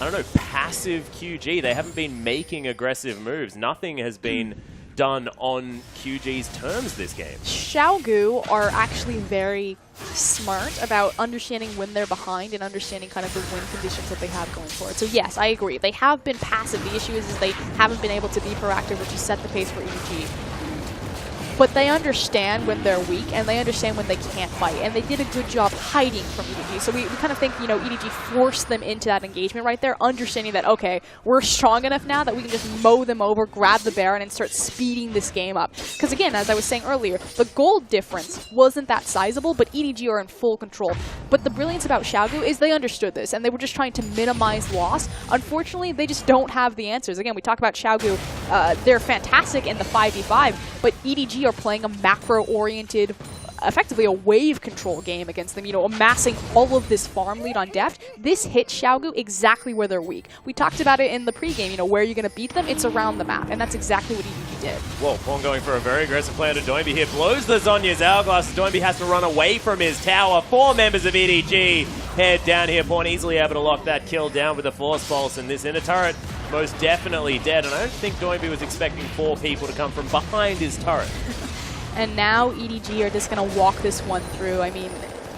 I don't know, passive QG. They haven't been making aggressive moves. Nothing has been done on QG's terms this game. Xiaogu are actually very smart about understanding when they're behind and understanding kind of the win conditions that they have going forward. So yes, I agree. They have been passive. The issue is they haven't been able to be proactive or to set the pace for EDG. But they understand when they're weak, and they understand when they can't fight. And they did a good job hiding from EDG. So we kind of think, you know, EDG forced them into that engagement right there, understanding that, okay, we're strong enough now that we can just mow them over, grab the Baron, and start speeding this game up. Because again, as I was saying earlier, the gold difference wasn't that sizable, but EDG are in full control. But the brilliance about Xiaogu is they understood this, and they were just trying to minimize loss. Unfortunately, they just don't have the answers. Again, we talk about Xiaogu. They're fantastic in the 5v5, but EDG are playing a macro-oriented, effectively a wave control game against them, you know, amassing all of this farm lead on Deft. This hits Xiaogu exactly where they're weak. We talked about it in the pregame, you know, where you're going to beat them, it's around the map, and that's exactly what EDG did. Well, Pawn going for a very aggressive play to Doinby here, blows the Zhonya's Hourglass. Doinby has to run away from his tower. 4 members of EDG head down here. Pawn easily able to lock that kill down with a Force Pulse, and this inner turret most definitely dead, and I don't think Doinby was expecting 4 people to come from behind his turret. And now EDG are just going to walk this one through. I mean,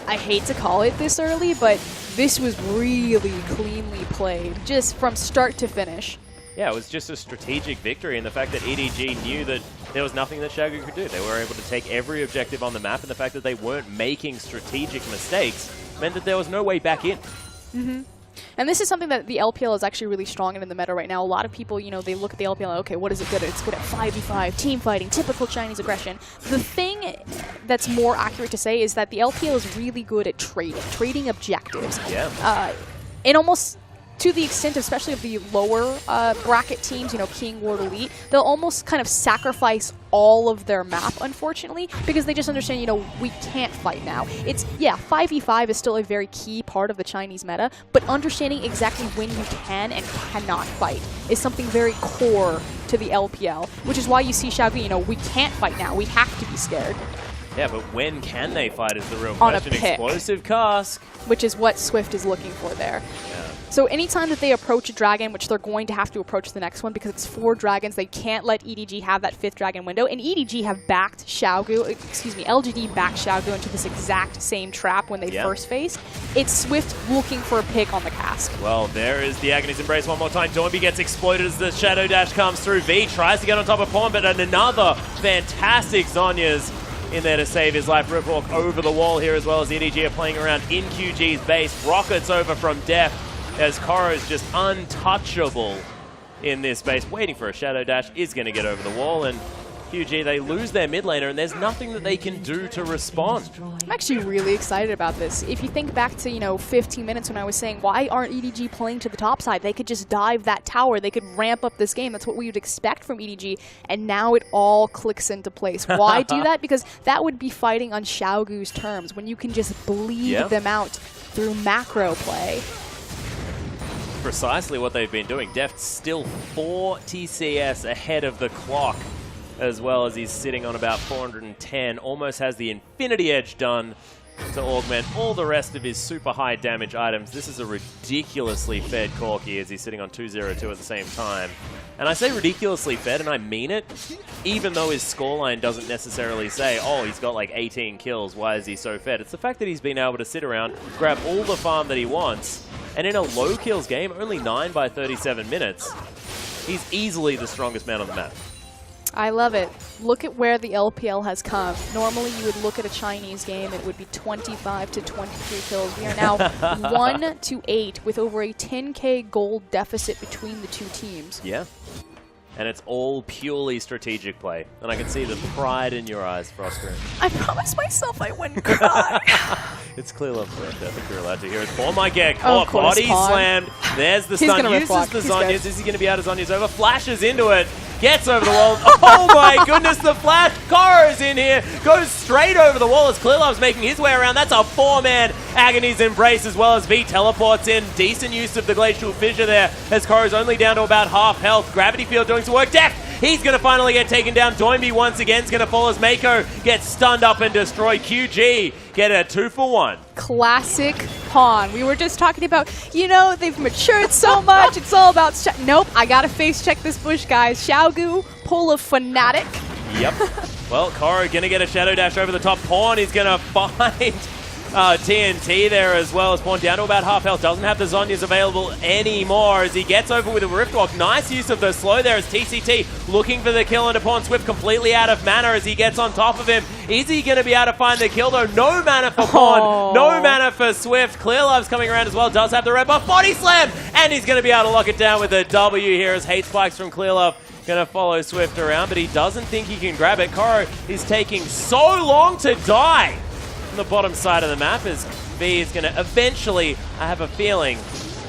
I hate to call it this early, but this was really cleanly played, just from start to finish. Yeah, it was just a strategic victory, and the fact that EDG knew that there was nothing that Xiaogu could do. They were able to take every objective on the map, and the fact that they weren't making strategic mistakes meant that there was no way back in. Mm-hmm. And this is something that the LPL is actually really strong in the meta right now. A lot of people, you know, they look at the LPL and, okay, what is it good at? It's good at 5v5, team fighting, typical Chinese aggression. The thing that's more accurate to say is that the LPL is really good at trading objectives. Yeah. And almost to the extent, especially of the lower bracket teams, you know, King, World Elite, they'll almost kind of sacrifice all of their map, unfortunately, because they just understand, you know, we can't fight now. It's, yeah, 5v5 is still a very key part of the Chinese meta, but understanding exactly when you can and cannot fight is something very core to the LPL, which is why you see Xiaogu, you know, we can't fight now, we have to be scared. Yeah, but when can they fight is the real question. On a pick. Explosive cask. Which is what Swift is looking for there. Yeah. So anytime that they approach a dragon, which they're going to have to approach the next one because it's 4 dragons, they can't let EDG have that 5th dragon window. And EDG have backed Xiaogu, excuse me, LGD backed Xiaogu into this exact same trap when they first faced. It's Swift looking for a pick on the cask. Well, there is the Agony's Embrace one more time. Doinby gets exploded as the Shadow Dash comes through. V tries to get on top of Pawn, but another fantastic Zhonya's in there to save his life. Ripwalk over the wall here, as well as EDG are playing around in QG's base. Rockets over from Deft as Koro is just untouchable in this base. Waiting for a Shadow Dash, is going to get over the wall, and QG, they lose their mid laner, and there's nothing that they can do to respond. I'm actually really excited about this. If you think back to, you know, 15 minutes when I was saying, why aren't EDG playing to the top side? They could just dive that tower. They could ramp up this game. That's what we would expect from EDG, and now it all clicks into place. Why do that? Because that would be fighting on Xiaogu's terms, when you can just bleed them out through macro play. Precisely what they've been doing. Deft's still 4 TCS ahead of the clock, as well as he's sitting on about 410, almost has the Infinity Edge done to augment all the rest of his super high damage items. This is a ridiculously fed Corki as he's sitting on 202 at the same time. And I say ridiculously fed, and I mean it, even though his scoreline doesn't necessarily say, oh, he's got like 18 kills, why is he so fed? It's the fact that he's been able to sit around, grab all the farm that he wants, and in a low kills game, only 9 by 37 minutes, he's easily the strongest man on the map. I love it. Look at where the LPL has come. Normally you would look at a Chinese game, it would be 25 to 23 kills. We are now 1 to 8 with over a 10k gold deficit between the 2 teams. Yeah. And it's all purely strategic play. And I can see the pride in your eyes, Frostgreen. I promised myself I wouldn't cry. It's clear love for I think you're allowed to hear it. Pawn might get caught. Body slammed. There's the stun. Uses the Zhonya's. Is he going to be out of Zhonya's over? Flashes into it. Gets over the wall. Oh my goodness, the flash. Koro's in here. Goes straight over the wall as Clearlove's making his way around. That's a 4-man Agony's Embrace, as well as V teleports in. Decent use of the Glacial Fissure there as Koro's only down to about half health. Gravity Field doing some work. Deft! He's going to finally get taken down. Doinby once again is going to fall as Mako gets stunned up and destroyed. QG get a 2-for-1. Classic Pawn. We were just talking about, you know, they've matured so much. It's all about... Nope, I got to face check this bush, guys. Xiaogu pull of Fnatic. Yep. Well, Koro going to get a Shadow Dash over the top. Pawn is going to find TNT there as well, as Pawn down to about half health. Doesn't have the Zhonya's available anymore as he gets over with a Riftwalk. Nice use of the slow there as TCT looking for the kill into Pawn. Swift completely out of mana as he gets on top of him. Is he going to be able to find the kill though? No mana for Pawn, no mana for Swift. Clear Love's coming around as well, does have the red buff. Body slam! And he's going to be able to lock it down with a W here as Hate Spikes from Clear Love going to follow Swift around, but he doesn't think he can grab it. Koro is taking so long to die on the bottom side of the map as V is going to eventually, I have a feeling,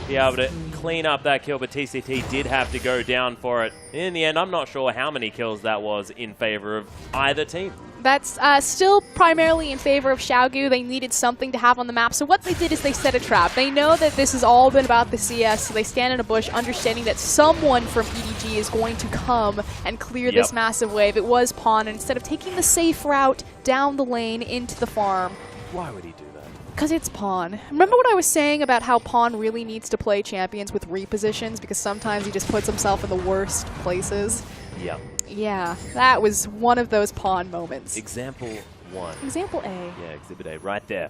be able to clean up that kill, but TCT did have to go down for it. In the end, I'm not sure how many kills that was in favor of either team. That's still primarily in favor of Xiaogu. They needed something to have on the map. So what they did is they set a trap. They know that this has all been about the CS, so they stand in a bush understanding that someone from EDG is going to come and clear this massive wave. It was Pawn, and instead of taking the safe route down the lane into the farm. Why would he do that? Because it's Pawn. Remember what I was saying about how Pawn really needs to play champions with repositions because sometimes he just puts himself in the worst places? Yeah. Yeah, that was one of those Pawn moments. Example 1. Example A. Yeah, Exhibit A, right there.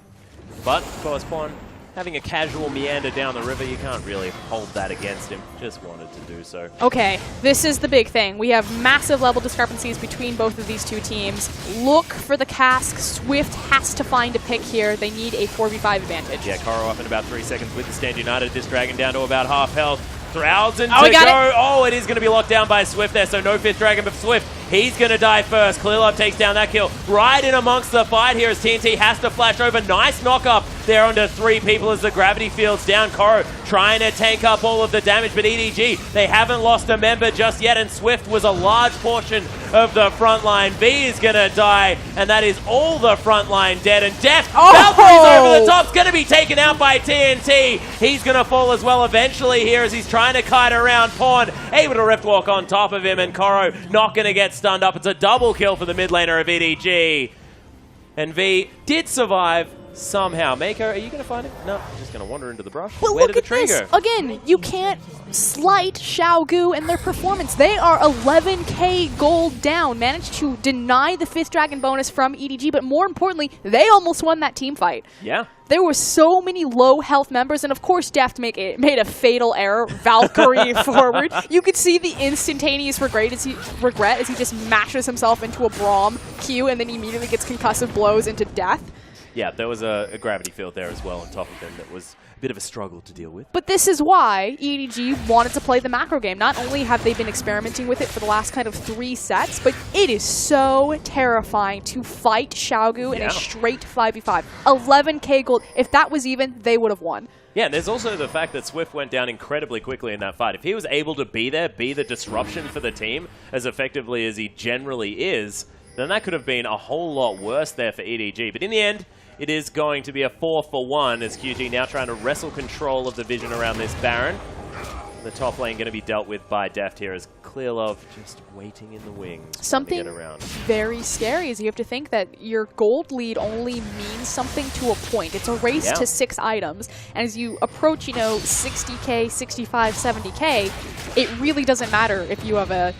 But, of course, Pawn having a casual meander down the river, you can't really hold that against him. Just wanted to do so. Okay, this is the big thing. We have massive level discrepancies between both of these two teams. Look for the cask. Swift has to find a pick here. They need a 4v5 advantage. Yeah, Koro up in about 3 seconds with the Stand United. This Dragon down to about half health. Thousand to go. Oh, it is going to be locked down by Swift there, so no 5th Dragon, but Swift, he's going to die first. Clear Love takes down that kill. Right in amongst the fight here as TNT has to flash over. Nice knock up there onto 3 people as the gravity field's down. Koro trying to tank up all of the damage, but EDG, they haven't lost a member just yet, and Swift was a large portion of the front line. V is going to die, and that is all the front line dead. And Death, Valkyrie's over the top, going to be taken out by TNT. He's going to fall as well eventually here as he's trying to kite around Pawn, able to Riftwalk on top of him, and Koro not going to get stunned up. It's a double kill for the mid laner of EDG. And V did survive somehow. Mako, are you going to find him? No, just going to wander into the brush. But Where look did the at tree this. go? Again, you can't slight Xiaogu and their performance. They are 11k gold down, managed to deny the 5th Dragon bonus from EDG, but more importantly, they almost won that team fight. Yeah. There were so many low health members, and of course Deft made a fatal error. Valkyrie forward. You could see the instantaneous regret as he just mashes himself into a Braum Q and then he immediately gets concussive blows into death. Yeah, there was a gravity field there as well on top of him that was a bit of a struggle to deal with. But this is why EDG wanted to play the macro game. Not only have they been experimenting with it for the last kind of 3 sets, but it is so terrifying to fight Xiaogu in a straight 5v5. 11k gold. If that was even, they would have won. Yeah, and there's also the fact that Swift went down incredibly quickly in that fight. If he was able to be there, be the disruption for the team as effectively as he generally is, then that could have been a whole lot worse there for EDG. But in the end, it is going to be a 4-for-1 as QG now trying to wrestle control of the vision around this Baron. The top lane going to be dealt with by Deft here as Clear Love just waiting in the wings. Something to get around. Very scary is you have to think that your gold lead only means something to a point. It's a race to 6 items. And as you approach, 60k, 65, 70k, it really doesn't matter if you have a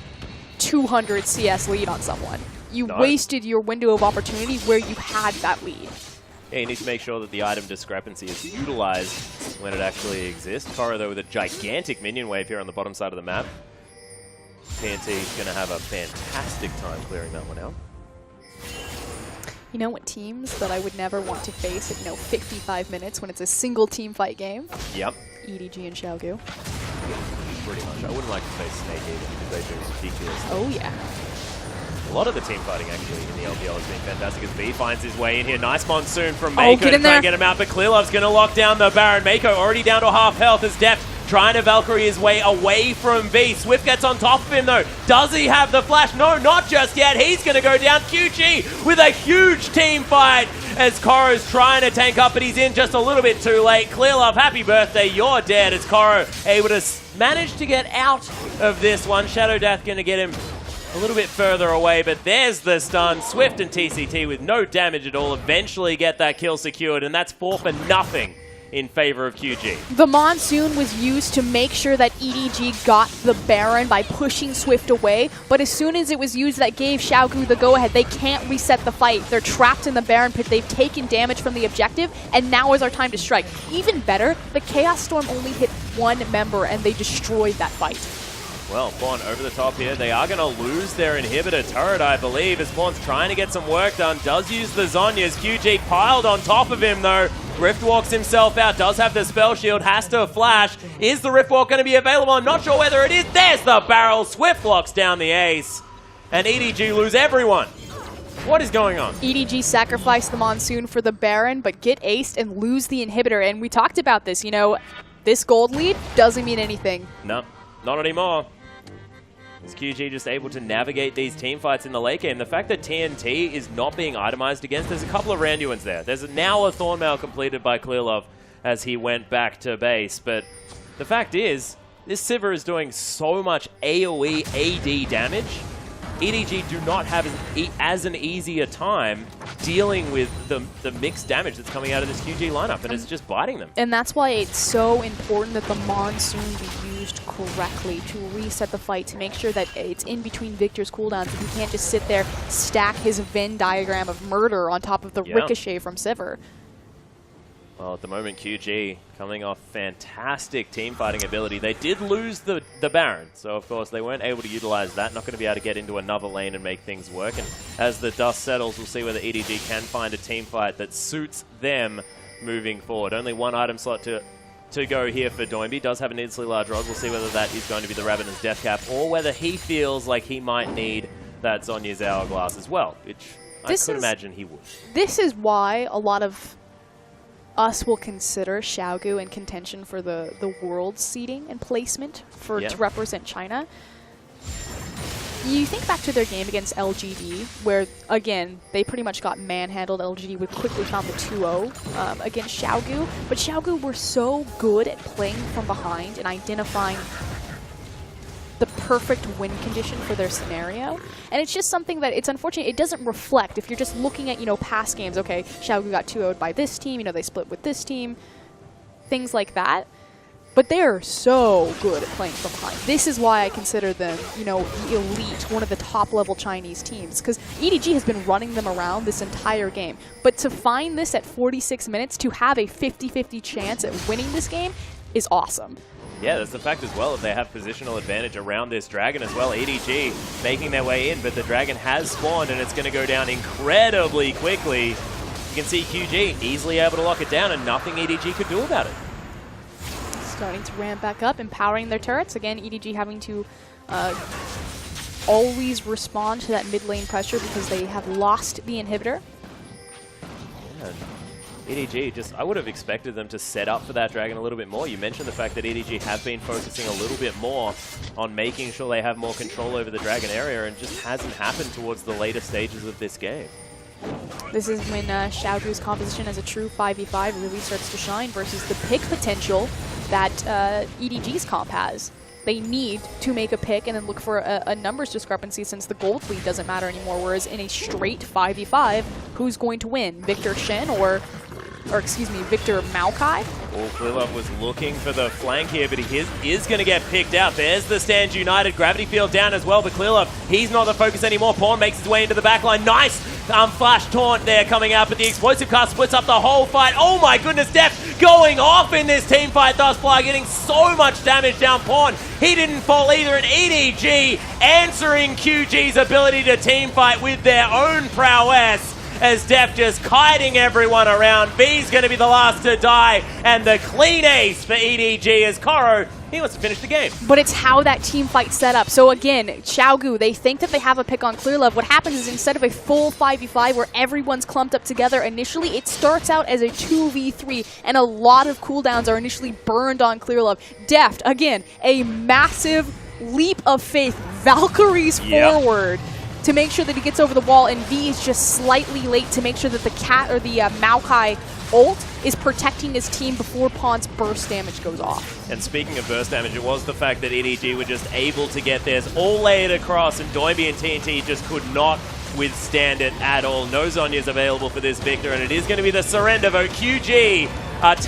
200 CS lead on someone. You wasted your window of opportunity where you had that lead. Yeah, you need to make sure that the item discrepancy is utilized when it actually exists. Koro, though, with a gigantic minion wave here on the bottom side of the map. TNT is going to have a fantastic time clearing that one out. You know what teams that I would never want to face at, 55 minutes when it's a single team fight game? Yep. EDG and Xiaogu. Pretty much. I wouldn't like to face Snake either because they do ridiculous. Oh, yeah. A lot of the team fighting actually in the LPL has been fantastic as B finds his way in here. Nice Monsoon from Mako to try and get him out, but Clear Love's going to lock down the Baron. Mako already down to half health as Deft trying to Valkyrie his way away from V. Swift gets on top of him though. Does he have the flash? No, not just yet. He's going to go down. QG with a huge team fight as Koro's trying to tank up, but he's in just a little bit too late. Clear Love, happy birthday, you're dead as Koro able to manage to get out of this one. Shadow Death going to get him a little bit further away, but there's the stun. Swift and TCT with no damage at all eventually get that kill secured, and that's 4 for nothing in favor of QG. The Monsoon was used to make sure that EDG got the Baron by pushing Swift away, but as soon as it was used, that gave Xiaogu the go-ahead. They can't reset the fight. They're trapped in the Baron pit. They've taken damage from the objective, and now is our time to strike. Even better, the Chaos Storm only hit one member, and they destroyed that fight. Well, Pawn over the top here. They are going to lose their inhibitor turret, I believe, as Pawn's trying to get some work done. Does use the Zhonya's. QG piled on top of him, though. Rift walks himself out. Does have the spell shield. Has to flash. Is the Rift walk going to be available? I'm not sure whether it is. There's the barrel. Swift locks down the ace. And EDG lose everyone. What is going on? EDG sacrificed the Monsoon for the Baron, but get aced and lose the inhibitor. And we talked about this, you know, this gold lead doesn't mean anything. No, not anymore. Is QG just able to navigate these team fights in the late game? The fact that TNT is not being itemized against, there's a couple of Randuins there. There's now a Thornmail completed by Clearlove as he went back to base. But the fact is, this Sivir is doing so much AoE AD damage. EDG do not have as an easier time dealing with the mixed damage that's coming out of this QG lineup, and it's just biting them. And that's why it's so important that the Monsoon be used correctly to reset the fight, to make sure that it's in between Victor's cooldowns, and he can't just sit there, stack his Venn diagram of murder on top of the ricochet from Sivir. Well, at the moment, QG coming off fantastic team fighting ability. They did lose the Baron, so of course they weren't able to utilize that. Not going to be able to get into another lane and make things work. And as the dust settles, we'll see whether EDG can find a team fight that suits them moving forward. Only one item slot to go here for Doinby. Does have an instantly large rod. We'll see whether that is going to be the Ravenous Death Cap, or whether he feels like he might need that Zhonya's Hourglass as well, which I could imagine he would. This is why a lot of us will consider Xiaogu in contention for the world seeding and placement to represent China. You think back to their game against LGD, where, again, they pretty much got manhandled. LGD would quickly found the 2-0 against Xiaogu, but Xiaogu were so good at playing from behind and identifying the perfect win condition for their scenario. And it's just something that, it's unfortunate, it doesn't reflect. If you're just looking at, you know, past games, okay, Xiaogu got 2-0'd by this team, you know, they split with this team, things like that. But they're so good at playing from behind. This is why I consider them, you know, the elite, one of the top-level Chinese teams, because EDG has been running them around this entire game. But to find this at 46 minutes, to have a 50-50 chance at winning this game, is awesome. Yeah, that's the fact as well that they have positional advantage around this Dragon as well. EDG making their way in, but the Dragon has spawned and it's going to go down incredibly quickly. You can see QG easily able to lock it down and nothing EDG could do about it. Starting to ramp back up, empowering their turrets. Again, EDG having to always respond to that mid lane pressure because they have lost the inhibitor. Yeah. EDG, just, I would have expected them to set up for that Dragon a little bit more. You mentioned the fact that EDG have been focusing a little bit more on making sure they have more control over the Dragon area, and just hasn't happened towards the later stages of this game. This is when Xiaogu's composition as a true 5v5 really starts to shine versus the pick potential that EDG's comp has. They need to make a pick and then look for a numbers discrepancy, since the gold lead doesn't matter anymore, whereas in a straight 5v5, who's going to win? Victor Shen or excuse me, Victor Maokai? Well, Clearlove was looking for the flank here, but he is going to get picked out. There's the Stand United. Gravity Field down as well, but Clearlove, he's not the focus anymore. Pawn makes his way into the backline. Nice flash taunt there coming out, but the explosive cast splits up the whole fight. Oh my goodness, Def going off in this team fight thus far, getting so much damage down Pawn. He didn't fall either, and EDG answering QG's ability to team fight with their own prowess, as Def just kiting everyone around. V's going to be the last to die, and the clean ace for EDG as Koro, he wants to finish the game. But it's how that team fight set up. So again, Xiaogu, they think that they have a pick on Clearlove. What happens is, instead of a full 5v5 where everyone's clumped up together initially, it starts out as a 2v3, and a lot of cooldowns are initially burned on Clearlove. Deft, again, a massive leap of faith, Valkyries forward, to make sure that he gets over the wall, and V is just slightly late to make sure that the cat or the Maokai ult is protecting his team before Pawn's burst damage goes off. And speaking of burst damage, it was the fact that EDG were just able to get theirs all laid across, and Doinby and TNT just could not withstand it at all. No Zhonya's available for this Victor, and it is going to be the surrender vote. QG